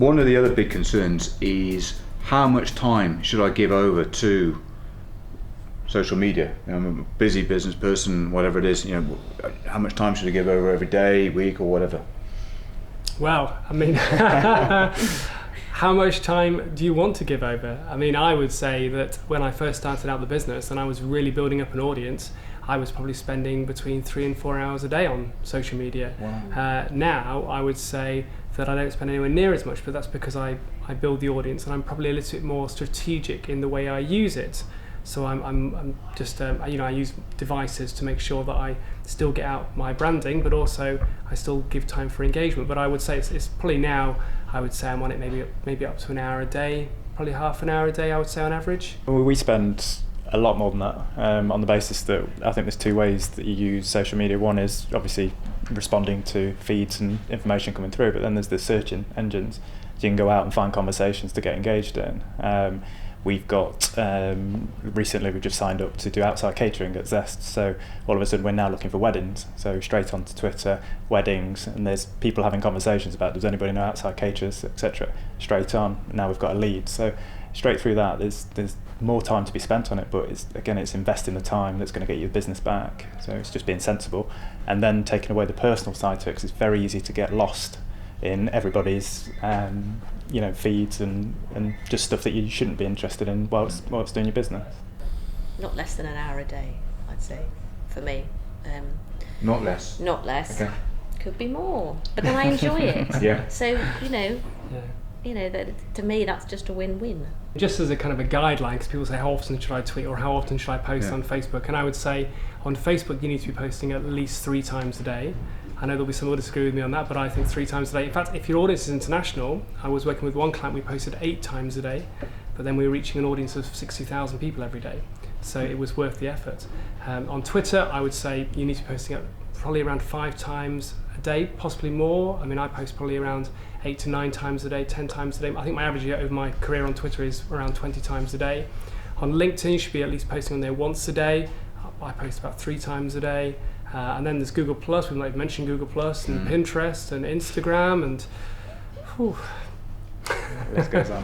One of the other big concerns is how much time should I give over to social media? I'm a busy business person, whatever it is. How much time should I give over every day, week, or whatever? Well, I mean, how much time do you want to give over? I mean, I would say that when I first started out the business and I was really building up an audience, I was probably spending between 3 and 4 hours a day on social media. Wow. Now, I would say that I don't spend anywhere near as much, but that's because I build the audience and I'm probably a little bit more strategic in the way I use it. So I'm just, I use devices to make sure that I still get out my branding, but also I still give time for engagement. But I would say it's probably now, I would say I'm on it maybe up to an hour a day, probably half an hour a day, I would say on average. Well, we spend a lot more than that, on the basis that I think there's two ways that you use social media. One is obviously responding to feeds and information coming through, but then there's the search engines. So you can go out and find conversations to get engaged in. We've got, recently we've just signed up to do outside catering at Zest, so all of a sudden we're now looking for weddings, so straight onto Twitter, weddings, and there's people having conversations about does anybody know outside caterers, etc. Straight on, now we've got a lead, so straight through that there's more time to be spent on it, but it's investing the time that's going to get your business back, so it's just being sensible, and then taking away the personal side to it, because it's very easy to get lost in everybody's feeds and just stuff that you shouldn't be interested in whilst doing your business. Not less than an hour a day, I'd say, for me. Not less? Not less. Okay. Could be more, but then I enjoy it. Yeah. So, that to me that's just a win-win. Just as a kind of a guideline, because people say how often should I tweet or how often should I post on Facebook, and I would say on Facebook you need to be posting at least 3 times a day. I know there'll be some who disagree with me on that, but I think 3 times a day. In fact, if your audience is international, I was working with one client, we posted 8 times a day, but then we were reaching an audience of 60,000 people every day. So it was worth the effort. On Twitter, I would say you need to be posting it probably around 5 times a day, possibly more. I mean, I post probably around 8 to 9 times a day, 10 times a day. I think my average over my career on Twitter is around 20 times a day. On LinkedIn, you should be at least posting on there once a day. I post about 3 times a day. And then there's Google Plus, we've like mentioned Google Plus, and Pinterest and Instagram, and Let's go, Sam.